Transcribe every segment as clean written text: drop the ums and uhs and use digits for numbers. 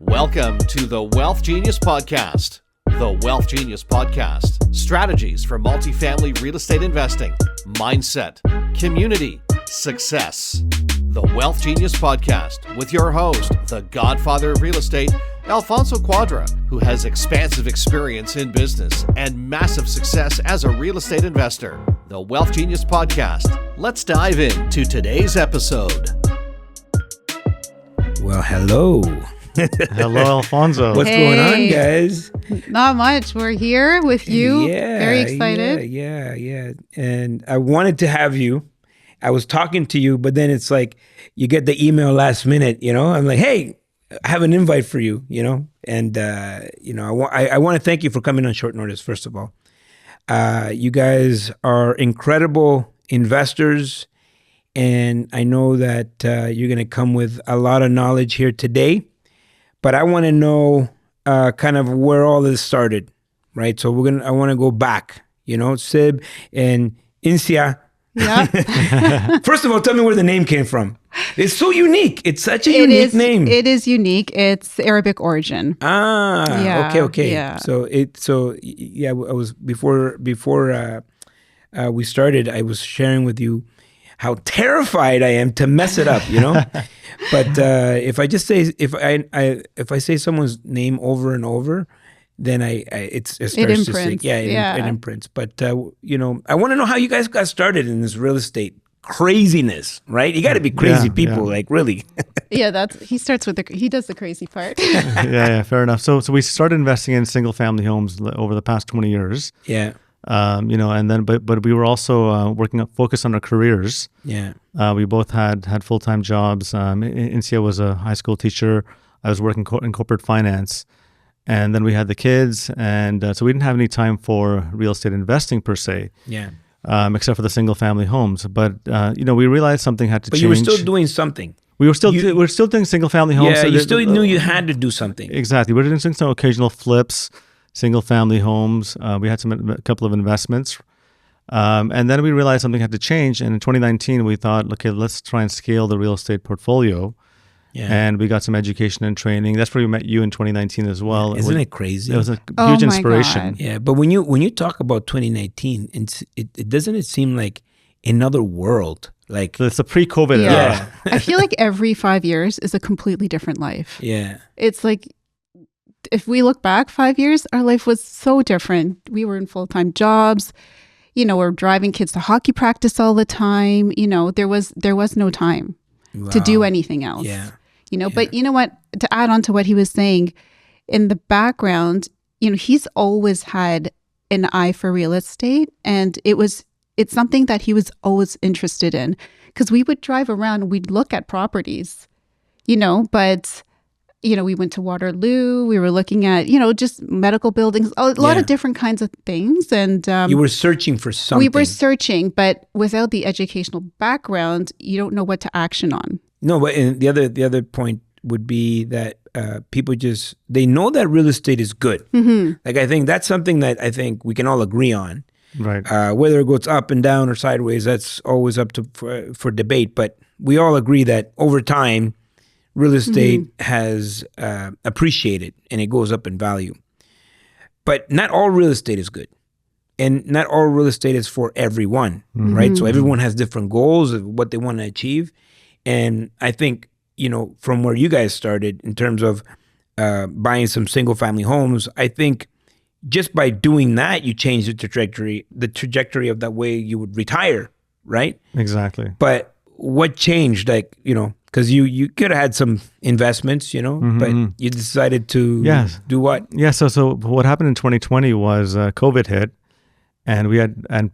Welcome to the WealthGenius Podcast. The WealthGenius Podcast. Strategies for multifamily real estate investing, mindset, community, success. The WealthGenius Podcast with your host, the godfather of real estate, Alfonso Cuadra, who has expansive experience in business and massive success as a real estate investor. The WealthGenius Podcast. Let's dive into today's episode. Well, hello. Hello, Alfonso. What's going on, guys? Not much. We're here with you. Very excited. Yeah. And I wanted to have you. I was talking to you, but then it's like you get the email last minute, you know? I'm like, hey, I have an invite for you, you know? And, I want to thank you for coming on short notice, first of all. You guys are incredible investors, and I know that you're going to come with a lot of knowledge here today. But I want to know kind of where all this started, right? So I want to go back, you know, Sib and Insiyah. Yeah. First of all, tell me where the name came from. It's so unique. It's such a unique name. It is unique. It's Arabic origin. Okay. Yeah. So I was before we started, I was sharing with you how terrified I am to mess it up, you know. But if I say someone's name over and over, then it starts to sink. It imprints. But I want to know how you guys got started in this real estate craziness, right? You got to be crazy people, like really. Yeah, he starts with he does the crazy part. Yeah, fair enough. So we started investing in single family homes over the past 20 years. Yeah. And then, but we were also focused on our careers. Yeah. We both had full-time jobs. Insiyah was a high school teacher. I was working in corporate finance. And then we had the kids. And so we didn't have any time for real estate investing per se. Yeah. Except for the single family homes. But, we realized something had to change. But you were still doing something. We were still doing single family homes. Yeah, so you still knew you had to do something. Exactly. We were doing some occasional flips. Single family homes. We had a couple of investments. And then we realized something had to change. And in 2019, we thought, okay, let's try and scale the real estate portfolio. Yeah. And we got some education and training. That's where we met you in 2019 as well. Isn't it crazy? It was a huge inspiration. God. Yeah, but when you talk about 2019, it doesn't seem like another world. Like it's a pre-COVID era. I feel like every 5 years is a completely different life. Yeah. It's like, if we look back 5 years, our life was so different. We were in full-time jobs. We're driving kids to hockey practice all the time. There was no time to do anything else. Yeah. But you know what? To add on to what he was saying, in the background, he's always had an eye for real estate, and it's something that he was always interested in, because we would drive around and we'd look at properties, but we went to Waterloo. We were looking at, just medical buildings, a lot of different kinds of things. And you were searching for something. We were searching, but without the educational background, you don't know what to action on. No, but the other point would be that people they know that real estate is good. Mm-hmm. Like, I think that's something that I think we can all agree on. Right. Whether it goes up and down or sideways, that's always up for debate. But we all agree that over time, real estate has appreciated and it goes up in value. But not all real estate is good. And not all real estate is for everyone, right? So everyone has different goals of what they want to achieve. And I think, from where you guys started in terms of buying some single family homes, I think just by doing that, you change the trajectory of that way you would retire, right? Exactly. But what changed, because you could have had some investments, but you decided to do what? Yeah. So what happened in 2020 was COVID hit, and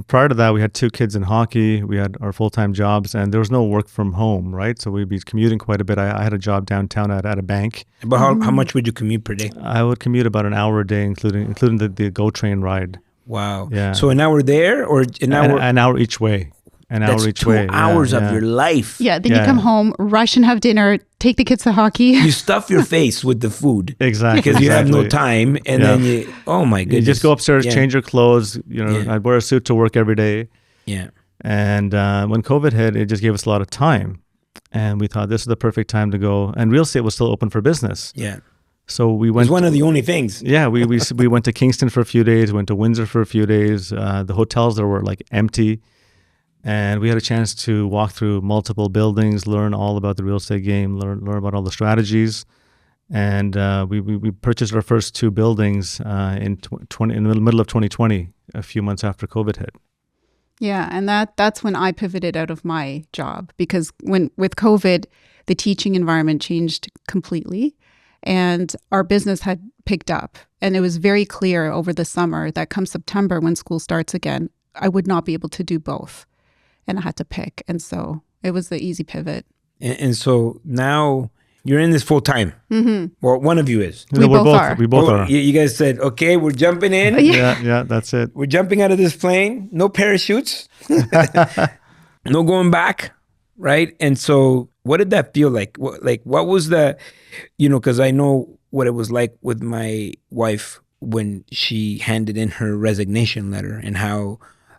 prior to that, we had 2 kids in hockey. We had our full-time jobs, and there was no work from home, right? So we'd be commuting quite a bit. I had a job downtown at a bank. But how much would you commute per day? I would commute about an hour a day, including the GO train ride. Wow. Yeah. So an hour there or an hour? An hour each way. That's 2 hours of your life. Yeah, then you come home, rush and have dinner, take the kids to hockey. You stuff your face with the food. Exactly. Because you have no time. And then oh my goodness. You just go upstairs, change your clothes. I'd wear a suit to work every day. Yeah. And when COVID hit, it just gave us a lot of time. And we thought this is the perfect time to go. And real estate was still open for business. Yeah. So we It went. was one of the only things. Yeah, we went to Kingston for a few days, went to Windsor for a few days. The hotels there were like empty. And we had a chance to walk through multiple buildings, learn all about the real estate game, learn about all the strategies. And we purchased our first 2 buildings in the middle of 2020, a few months after COVID hit. Yeah, and that's when I pivoted out of my job, because with COVID, the teaching environment changed completely, and our business had picked up. And it was very clear over the summer that come September, when school starts again, I would not be able to do both, and I had to pick. And so it was the easy pivot. And so now you're in this full time. Mm-hmm. Well, one of you is. We both are. We both are. You guys said, okay, we're jumping in. Yeah, that's it. We're jumping out of this plane. No parachutes. No going back. Right. And so what did that feel like? What was the, because I know what it was like with my wife when she handed in her resignation letter, and how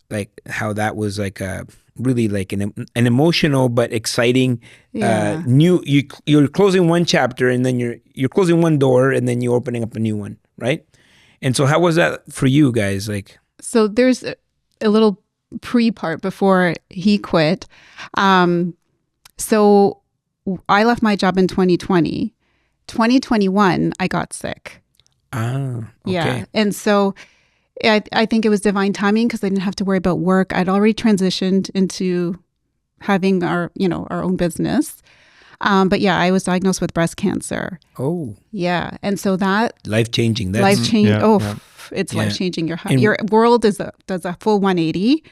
that was like a really like an emotional but exciting new. You're closing one chapter, and then you're closing one door, and then you're opening up a new one, right? And so how was that for you guys? Like, so there's a little pre-part before he quit. So I left my job in 2020. 2021, I got sick. okay. Yeah, and so I think it was divine timing, because I didn't have to worry about work. I'd already transitioned into having our own business. But yeah, I was diagnosed with breast cancer. Oh. Yeah. And so that Life-changing. life-changing. Yeah. It's Yeah. life-changing. Your world does a full 180.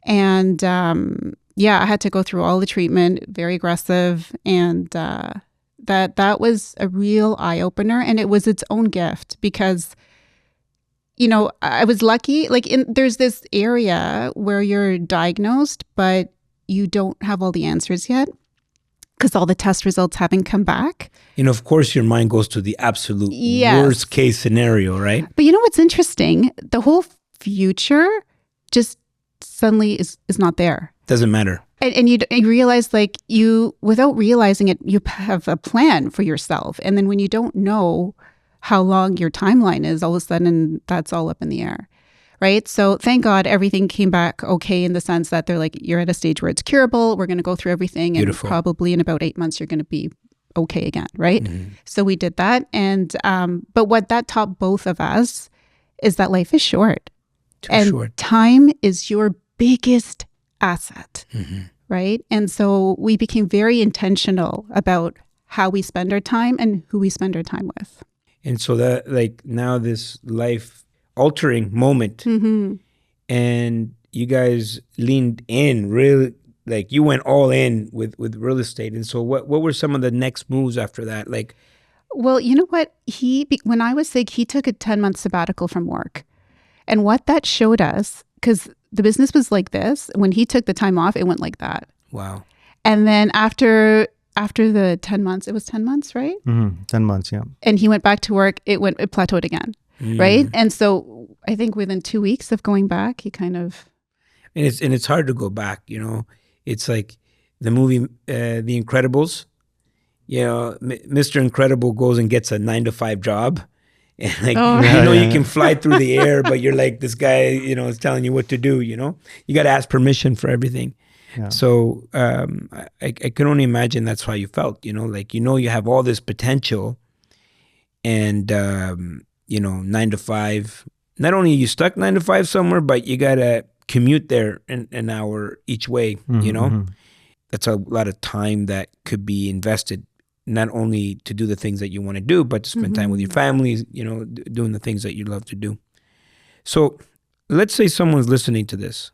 And I had to go through all the treatment, very aggressive. And that was a real eye-opener. And it was its own gift, because I was lucky. There's this area where you're diagnosed, but you don't have all the answers yet, because all the test results haven't come back. Of course, your mind goes to the absolute Yes. worst case scenario, right? But what's interesting? The whole future just suddenly is not there. Doesn't matter. And you realize, without realizing it, you have a plan for yourself. And then when you don't know how long your timeline is, all of a sudden that's all up in the air, right? So thank God everything came back okay, in the sense that they're like, you're at a stage where it's curable. We're going to go through everything. Beautiful. And probably in about 8 months, you're going to be okay again, right? Mm-hmm. So we did that. And but what that taught both of us is that life is short. Too short. Time is your biggest asset, Mm-hmm. right? And so we became very intentional about how we spend our time and who we spend our time with. And so that, now this life-altering moment, Mm-hmm. and you guys leaned in, really, you went all in with real estate. And so what were some of the next moves after that? Well, you know what? When I was sick, he took a 10-month sabbatical from work. And what that showed us, because the business was like this, when he took the time off, it went like that. Wow. And then after the 10 months, it was 10 months, right? Mm-hmm. 10 months, yeah. And he went back to work, it plateaued again, right? And so I think within 2 weeks of going back, he kind of... And it's hard to go back, It's like the movie The Incredibles. Mr. Incredible goes and gets a 9-to-5 job. And you can fly through the air, but you're like, this guy, is telling you what to do, You got to ask permission for everything. Yeah. So I can only imagine that's how you felt, you have all this potential, and 9 to 5. Not only are you stuck 9 to 5 somewhere, but you gotta commute there an hour each way. Mm-hmm. That's a lot of time that could be invested, not only to do the things that you want to do, but to spend time with your family, doing the things that you love to do. So let's say someone's listening to this,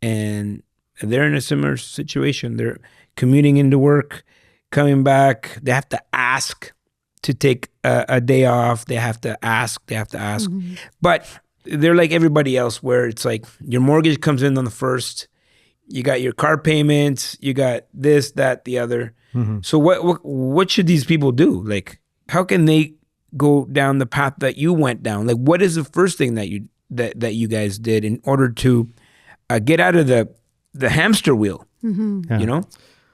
and they're in a similar situation. They're commuting into work, coming back. They have to ask to take a day off. They have to ask. Mm-hmm. But they're like everybody else, where it's like your mortgage comes in on the 1st. You got your car payments. You got this, that, the other. Mm-hmm. So what should these people do? How can they go down the path that you went down? What is the first thing that you guys did in order to get out of the hamster wheel? Mm-hmm. Yeah.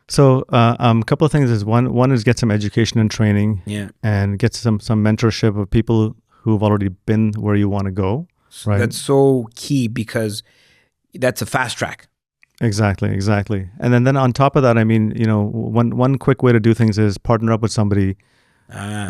So a couple of things is one is get some education and training, and get some mentorship of people who've already been where you want to go. Right. That's so key because that's a fast track. Exactly. And then on top of that, I mean, one quick way to do things is partner up with somebody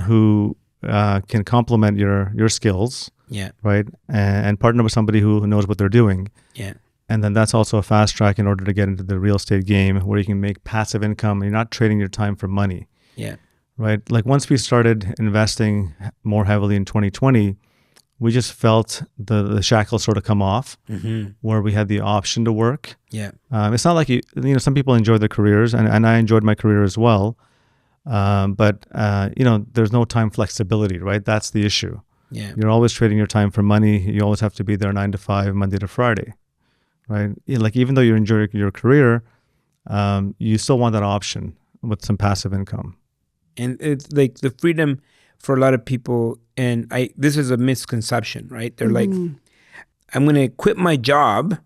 who can complement your skills. Yeah. Right. And partner with somebody who knows what they're doing. Yeah. And then that's also a fast track in order to get into the real estate game where you can make passive income. You're not trading your time for money. Yeah. Right. Like once we started investing more heavily in 2020, we just felt the shackles sort of come off, where we had the option to work. Yeah. It's not like some people enjoy their careers, and I enjoyed my career as well. But there's no time flexibility, right? That's the issue. Yeah. You're always trading your time for money. You always have to be there 9 to 5, Monday to Friday, right? Like even though you enjoy your career, you still want that option with some passive income. And it's like the freedom for a lot of people, and this is a misconception, right? They're like, I'm going to quit my job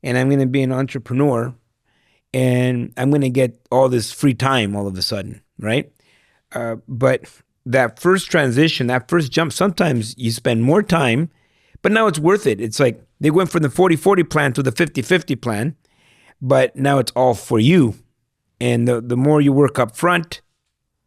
and I'm going to be an entrepreneur and I'm going to get all this free time all of a sudden, right? But that first transition, that first jump, sometimes you spend more time, but now it's worth it. It's like they went from the 40-40 plan to the 50-50 plan, but now it's all for you. And the more you work up front,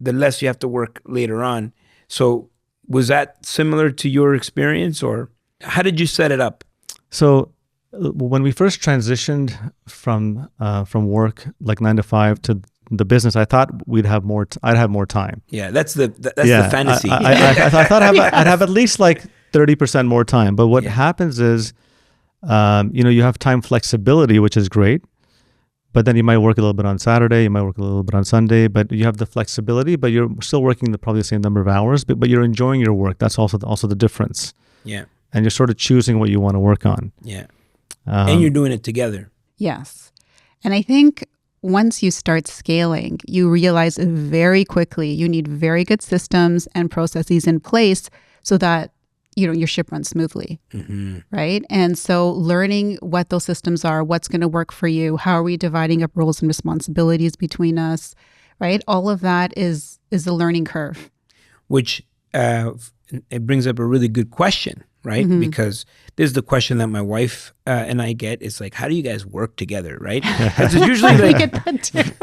the less you have to work later on. So was that similar to your experience, or how did you set it up? So when we first transitioned from work like 9 to 5 to the business, I thought I'd have more time. Yeah, that's the fantasy. I thought I'd have at least like 30% more time. But what happens is, you have time flexibility, which is great. But then you might work a little bit on Saturday, you might work a little bit on Sunday, but you have the flexibility, but you're still working probably the same number of hours, but you're enjoying your work. That's also the difference. Yeah. And you're sort of choosing what you want to work on. Yeah. And you're doing it together. Yes. And I think once you start scaling, you realize very quickly you need very good systems and processes in place so that your ship runs smoothly, right? And so learning what those systems are, what's going to work for you, how are we dividing up roles and responsibilities between us, right? All of that is a learning curve. Which it brings up a really good question, right? Because this is the question that my wife and I get. It's like, how do you guys work together, right? There's usually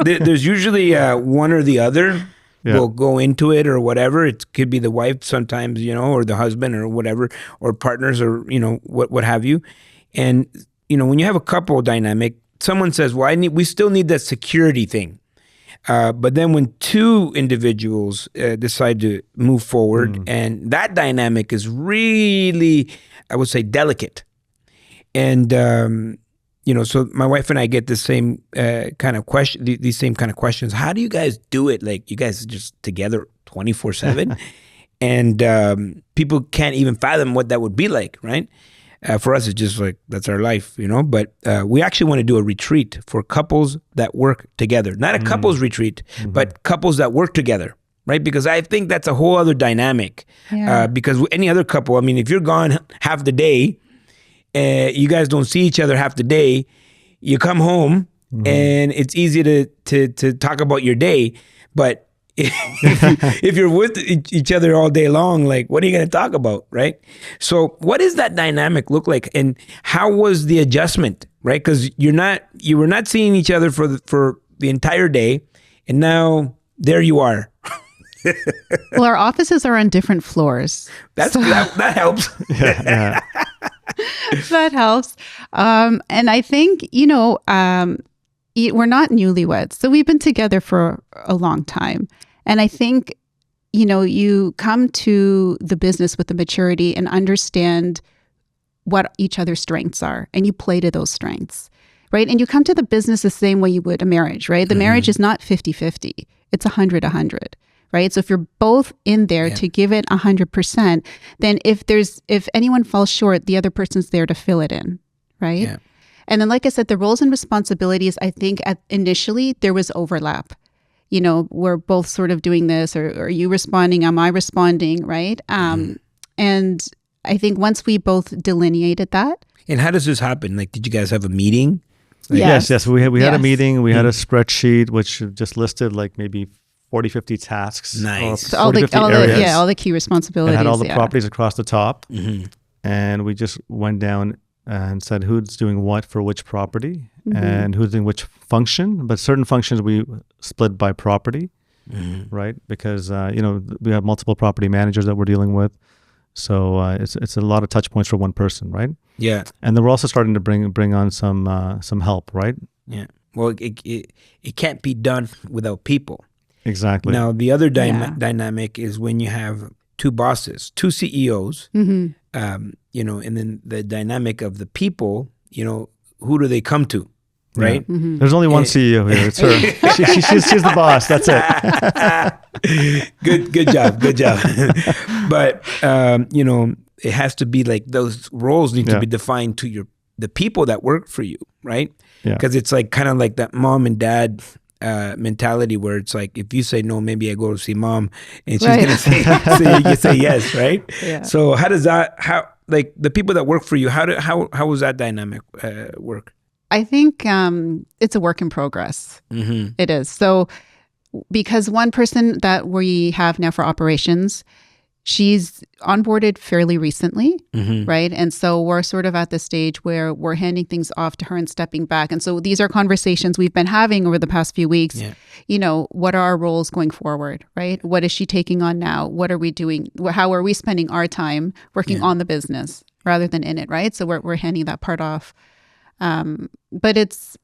there's usually one or the other. Yeah. Will go into it or whatever. It could be the wife sometimes, or the husband or whatever, or partners or, what have you. And, when you have a couple dynamic, someone says, well, we still need that security thing. But then when two individuals decide to move forward, and that dynamic is really, I would say, delicate. And, so my wife and I get the same kind of question, these same kind of questions. How do you guys do it? Like, you guys are just together 24/7, and people can't even fathom what that would be like, right? For us, it's just like, that's our life, But we actually want to do a retreat for couples that work together. Not a couples retreat, but couples that work together, right? Because I think that's a whole other dynamic. Yeah. Because any other couple, I mean, if you're gone half the day, you guys don't see each other half the day, you come home and it's easy to talk about your day. But if you're with each other all day long, like, what are you going to talk about, right? So what does that dynamic look like? And how was the adjustment, right? Because you were not seeing each other for the entire day, and now there you are. Well, our offices are on different floors. That helps. Yeah. That helps. And I think, we're not newlyweds. So we've been together for a long time. And I think, you come to the business with the maturity and understand what each other's strengths are, and you play to those strengths, right? And you come to the business the same way you would a marriage, right? The marriage is not 50-50. It's 100-100. Right. So if you're both in there to give it 100%, then if anyone falls short, the other person's there to fill it in. Right. Yeah. And then, like I said, the roles and responsibilities, I think initially there was overlap. We're both sort of doing this, or are you responding? Am I responding? Right. And I think once we both delineated that. And how does this happen? Like, did you guys have a meeting? Yes. We had a Yes. meeting. We had a spreadsheet which just listed like maybe 40, 50 tasks. Nice. Or So all 40, the 50 areas. all the key responsibilities. It had all the yeah. properties across the top. Mm-hmm. And we just went down and said who's doing what for which property and who's doing which function. But certain functions we split by property, right? Because, we have multiple property managers that we're dealing with. So it's a lot of touch points for one person, right? Yeah. And then we're also starting to bring on some help, right? Yeah. Well, it can't be done without people. Exactly. Now, the other Yeah. dynamic is when you have two bosses, two CEOs, and then the dynamic of the people, who do they come to, right? There's only one CEO here. It's her. She's the boss. That's it. Good job. But, it has to be like those roles need to be defined to the people that work for you, right? Yeah. Because it's like kind of like that mom and dad mentality where it's like if you say no, maybe I go to see mom and she's gonna say so you say yes, right? Yeah. So how like the people that work for you, how does that dynamic work? I think it's a work in progress. Mm-hmm. It is. So because one person that we have now for operations, she's onboarded fairly recently, right? And so we're sort of at the stage where we're handing things off to her and stepping back. And so these are conversations we've been having over the past few weeks. Yeah. What are our roles going forward, right? What is she taking on now? What are we doing? How are we spending our time working on the business rather than in it, right? So we're handing that part off. But it's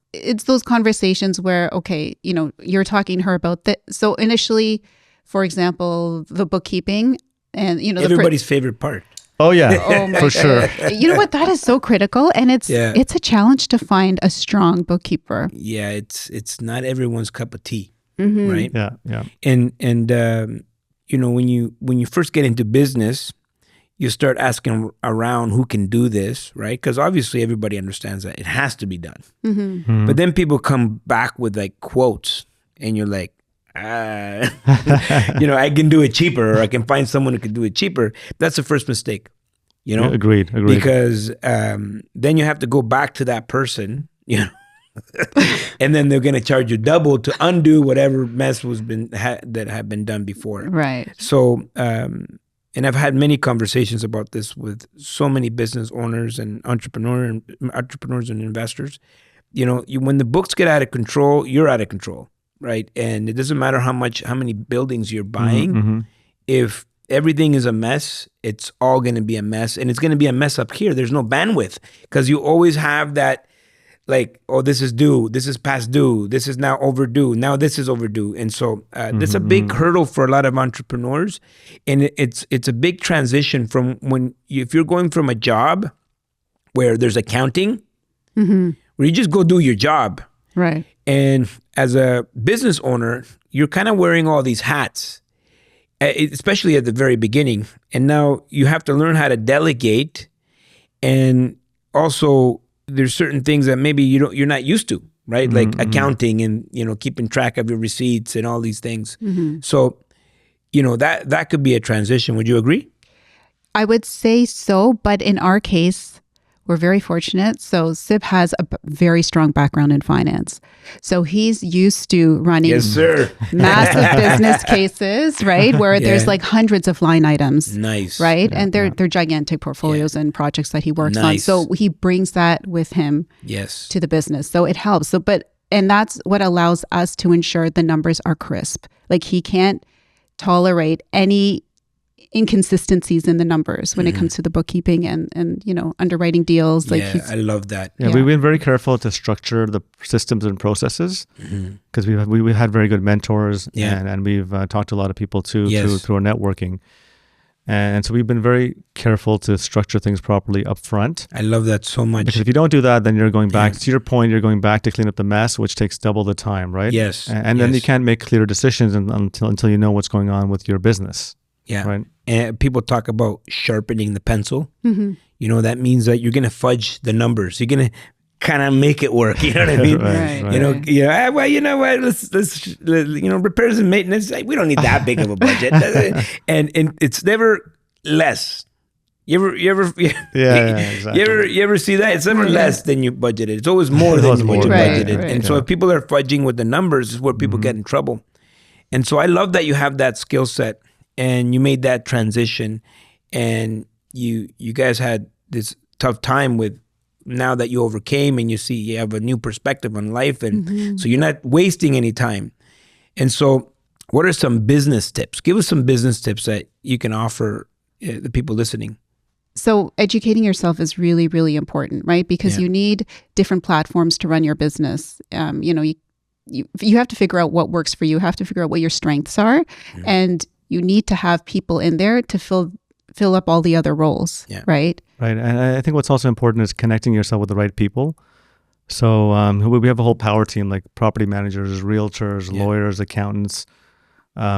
those conversations where, okay, you're talking to her about that. So initially, for example, the bookkeeping and, Everybody's favorite part. Oh yeah, oh my for sure. You know what? That is so critical. And it's a challenge to find a strong bookkeeper. Yeah, it's not everyone's cup of tea, right? Yeah. And when you first get into business, you start asking around who can do this, right? Because obviously everybody understands that it has to be done. But then people come back with like quotes, and you're like, I can do it cheaper, or I can find someone who can do it cheaper. That's the first mistake, Agreed. Because then you have to go back to that person, and then they're going to charge you double to undo whatever mess that had been done before. Right. So, and I've had many conversations about this with so many business owners and entrepreneurs and investors. When the books get out of control, you're out of control, right? And it doesn't matter how many buildings you're buying. If everything is a mess, it's all going to be a mess, and it's going to be a mess up here. There's no bandwidth because you always have that. Like, oh, this is due, this is past due, this is now overdue, now this is overdue. And so that's a big hurdle for a lot of entrepreneurs. And it's a big transition from if you're going from a job where there's accounting, where you just go do your job. Right. And as a business owner, you're kind of wearing all these hats, especially at the very beginning. And now you have to learn how to delegate, and also there's certain things that maybe you're not used to, right? Like accounting and, keeping track of your receipts and all these things. So, that could be a transition. Would you agree? I would say so, but in our case, we're very fortunate. So Sib has a very strong background in finance. So he's used to running Yes, sir. massive business cases, right? Where there's like hundreds of line items. Nice. Right? And they're gigantic portfolios and projects that he works on. So he brings that with him to the business. So it helps. And that's what allows us to ensure the numbers are crisp. Like he can't tolerate any inconsistencies in the numbers when it comes to the bookkeeping and underwriting deals. Like I love that. Yeah, we've been very careful to structure the systems and processes because we had very good mentors and we've talked to a lot of people too through our networking. And so we've been very careful to structure things properly up front. I love that so much. Because if you don't do that, then you're going back, to your point, you're going back to clean up the mess, which takes double the time, right? Yes. And then you can't make clear decisions until you know what's going on with your business. Yeah. Right. And people talk about sharpening the pencil. That means that you're going to fudge the numbers. You're going to kind of make it work. You know what I mean? Right. Well, you know what? Let's repairs and maintenance. We don't need that big of a budget. and it's never less. Exactly. You ever see that? It's never less than you budgeted. It's always more than you budgeted. Right. And so if people are fudging with the numbers, is where people get in trouble. And so I love that you have that skill set and you made that transition, and you guys had this tough time with, now that you overcame and you see you have a new perspective on life, and so you're not wasting any time. And so what are some business tips? Give us some business tips that you can offer the people listening. So educating yourself is really, really important, right? Because you need different platforms to run your business. You have to figure out what works for you. You have to figure out what your strengths are, and you need to have people in there to fill up all the other roles, right? Right. And I think what's also important is connecting yourself with the right people. So we have a whole power team, like property managers, realtors, lawyers, accountants,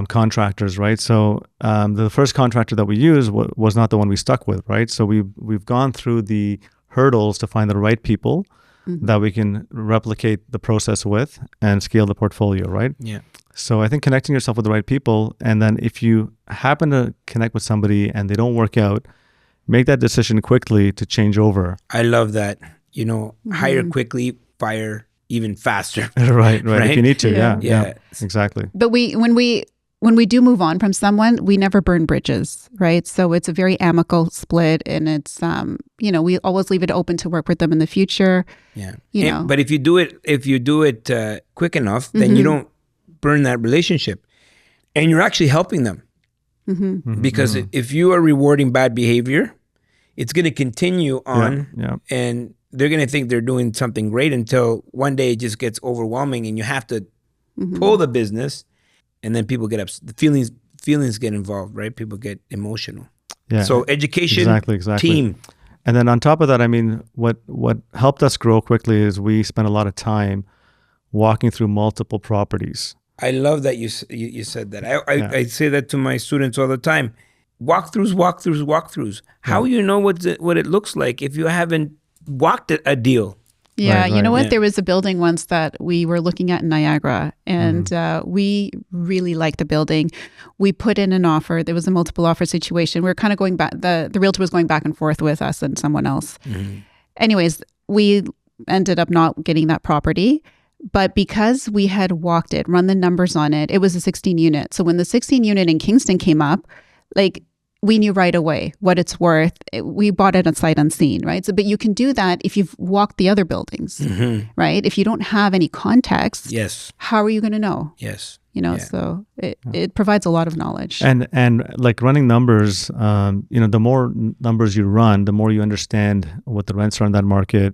contractors, right? So the first contractor that we used was not the one we stuck with, right? So we've gone through the hurdles to find the right people that we can replicate the process with and scale the portfolio, right? Yeah. So I think connecting yourself with the right people, and then if you happen to connect with somebody and they don't work out, make that decision quickly to change over. I love that. Hire quickly, fire even faster. Right. If you need to, Yeah. exactly. But when we do move on from someone, we never burn bridges, right? So it's a very amicable split, and it's we always leave it open to work with them in the future. Yeah. But if you do it quick enough, then you don't burn that relationship, and you're actually helping them. Because if you are rewarding bad behavior, it's going to continue on, and they're going to think they're doing something great until one day it just gets overwhelming, and you have to pull the business, and then people get upset. The feelings get involved, right? People get emotional. Yeah. So education, exactly. team. And then on top of that, I mean, what helped us grow quickly is we spent a lot of time walking through multiple properties. I love that you said that. I say that to my students all the time. Walkthroughs. How you know what it looks like if you haven't walked a deal? Yeah, Right, you know what? yeah. There was a building once that we were looking at in Niagara, and we really liked the building. We put in an offer. There was a multiple offer situation. We were kind of going back. The realtor was going back and forth with us and someone else. Anyways, we ended up not getting that property. But because we had walked it, run the numbers on it, it was a 16 unit. So when the 16 unit in Kingston came up, we knew right away what it's worth. We bought it on sight unseen, right? So, but you can do that if you've walked the other buildings, right? If you don't have any context, how are you going to know? Yes. So it provides a lot of knowledge. And like running numbers, the more numbers you run, the more you understand what the rents are in that market,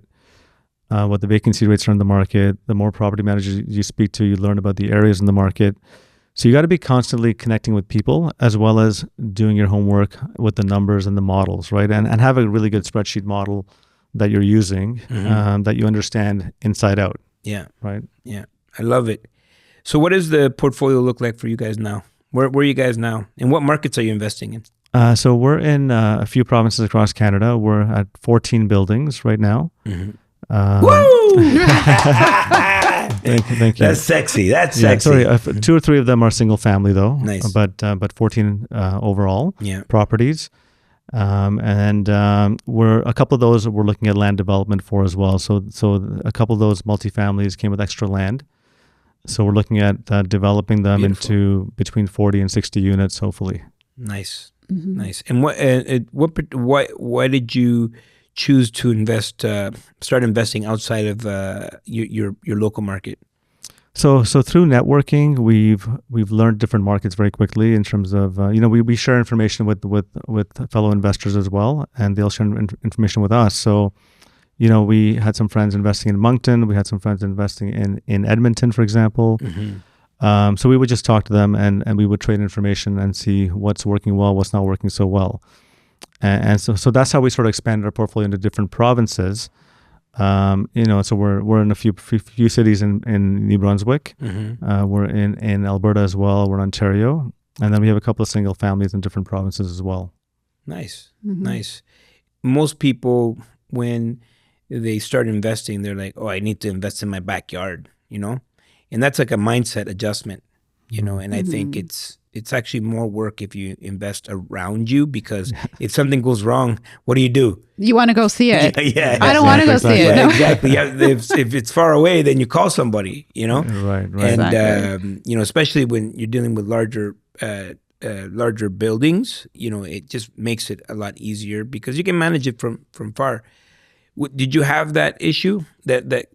what the vacancy rates are in the market. The more property managers you speak to, you learn about the areas in the market. So you got to be constantly connecting with people, as well as doing your homework with the numbers and the models, right? And have a really good spreadsheet model that you're using, that you understand inside out. Yeah. Right. Yeah. I love it. So what does the portfolio look like for you guys now? Where are you guys now? And what markets are you investing in? So we're in a few provinces across Canada. We're at 14 buildings right now. Woo! Thank you. That's sexy. That's sexy. Sorry, 2 or 3 of them are single family though. Nice. But 14 overall properties. And we're a couple of those we're looking at land development for as well. So a couple of those multifamilies came with extra land. So we're looking at developing them into between 40 and 60 units, hopefully. Nice. Nice. And why did you choose to start investing outside of your local market? So through networking, we've learned different markets very quickly in terms of we share information with fellow investors as well, and they'll share information with us. So we had some friends investing in Moncton, we had some friends investing in Edmonton, for example. So we would just talk to them and we would trade information and see what's working well, what's not working so well. And so that's how we sort of expanded our portfolio into different provinces. So we're in a few cities in New Brunswick. We're in Alberta as well. We're in Ontario, and then we have a couple of single families in different provinces as well. Nice, nice. Most people, when they start investing, they're like, "Oh, I need to invest in my backyard," and that's like a mindset adjustment. And I think it's actually more work if you invest around you, because if something goes wrong, what do? You want to go see it. Yeah. I don't want to go see it. Yeah, No. exactly. Yeah, if it's far away, then you call somebody, Right. And, Exactly. Especially when you're dealing with larger buildings, it just makes it a lot easier because you can manage it from far. Did you have that issue that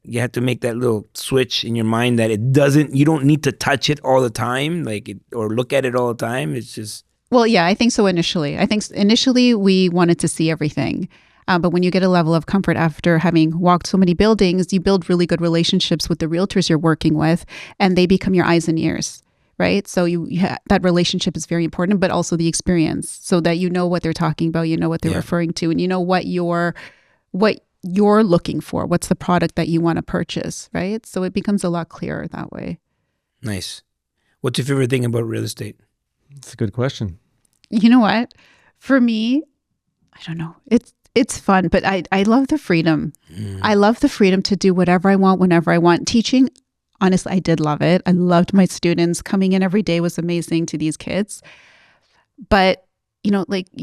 you had to make that little switch in your mind that you don't need to touch it all the time, or look at it all the time? It's just. Well, yeah, I think so initially. I think initially we wanted to see everything. But when you get a level of comfort after having walked so many buildings, you build really good relationships with the realtors you're working with, and they become your eyes and ears, right? So that relationship is very important, but also the experience, so that you know what they're talking about, you know what they're referring to, and you know what you're looking for, what's the product that you want to purchase, right? So it becomes a lot clearer that way. Nice. What's your favorite thing about real estate? That's a good question. You know what? For me, I don't know. It's fun, but I love the freedom. I love the freedom to do whatever I want, whenever I want. Teaching, honestly, I did love it. I loved my students. Coming in every day was amazing to these kids. But you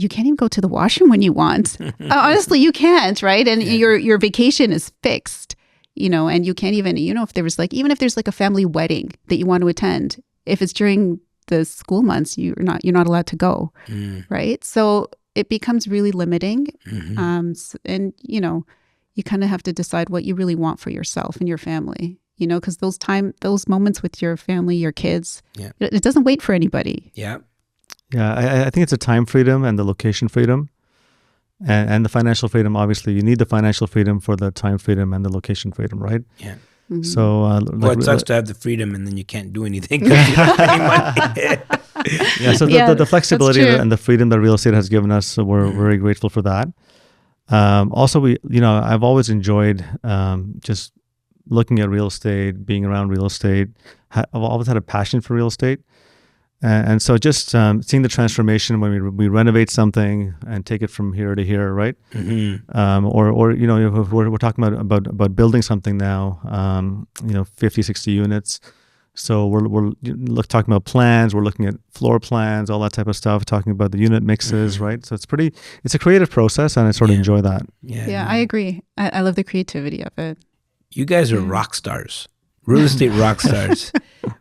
can't even go to the washroom when you want. Honestly, you can't, right? And your vacation is fixed, and you can't even, if there was even if there's a family wedding that you want to attend, if it's during the school months, you're not allowed to go, right? So it becomes really limiting. And you kind of have to decide what you really want for yourself and your family, because those moments with your family, your kids, it doesn't wait for anybody. Yeah. Yeah, I think it's a time freedom and the location freedom and the financial freedom. Obviously, you need the financial freedom for the time freedom and the location freedom, right? Yeah. Mm-hmm. So, it sucks to have the freedom and then you can't do anything because you don't have any money. Yeah, so the flexibility and the freedom that real estate has given us, so we're very grateful for that. Also, I've always enjoyed just looking at real estate, being around real estate. I've always had a passion for real estate. And so just seeing the transformation when we renovate something and take it from here to here, right? Or if we're talking about building something now, 50, 60 units. So we're talking about plans, we're looking at floor plans, all that type of stuff, talking about the unit mixes, right? So it's a creative process, and I sort of enjoy that. Yeah, I agree. I love the creativity of it. You guys are rock stars. Real estate rock stars.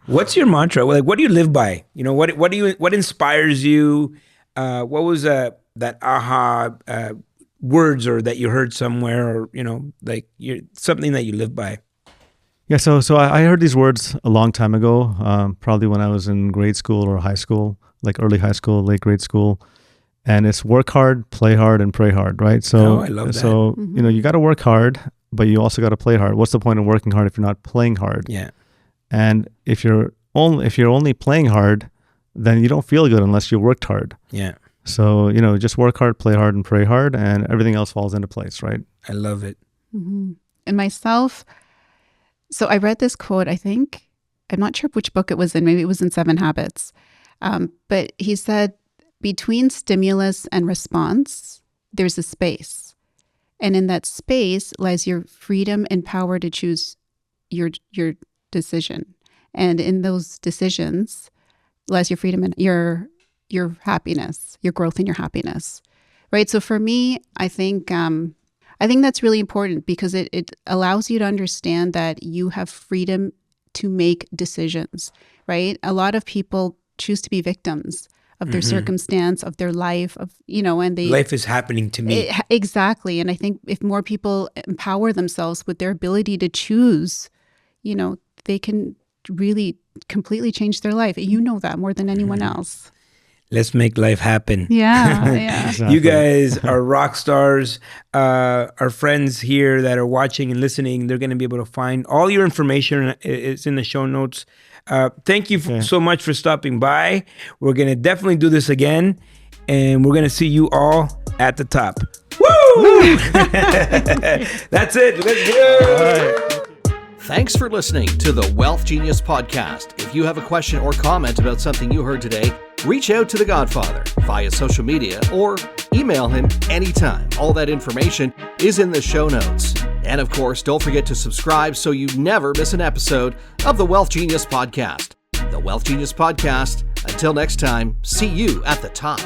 What's your mantra? What do you live by? What inspires you? What was that aha words or that you heard somewhere, or something that you live by? Yeah, so I heard these words a long time ago, probably when I was in grade school or high school, like early high school, late grade school. And it's work hard, play hard, and pray hard, right? So I love that. So you got to work hard, but you also got to play hard. What's the point of working hard if you're not playing hard? Yeah. And if you're only playing hard, then you don't feel good unless you worked hard. Yeah. So just work hard, play hard, and pray hard, and everything else falls into place, right? I love it. Mm-hmm. And myself, so I read this quote. I'm not sure which book it was in. Maybe it was in 7 Habits. But he said, between stimulus and response, there's a space. And in that space lies your freedom and power to choose your decision. And in those decisions lies your freedom and your happiness, your growth and your happiness. Right? So for me, I think that's really important because it allows you to understand that you have freedom to make decisions, right? A lot of people choose to be victims of their circumstance, of their life, life is happening to me. Exactly. And I think if more people empower themselves with their ability to choose, they can really completely change their life. You know that more than anyone else. Let's make life happen. Yeah. Exactly. You guys are rock stars. Our friends here that are watching and listening, they're going to be able to find all your information. It's in the show notes. Thank you so much for stopping by. We're going to definitely do this again, and we're going to see you all at the top. Woo! That's it. Let's go. Thanks for listening to the Wealth Genius Podcast. If you have a question or comment about something you heard today, reach out to the Godfather via social media or email him anytime. All that information is in the show notes. And of course, don't forget to subscribe so you never miss an episode of the Wealth Genius Podcast. The Wealth Genius Podcast. Until next time, see you at the top.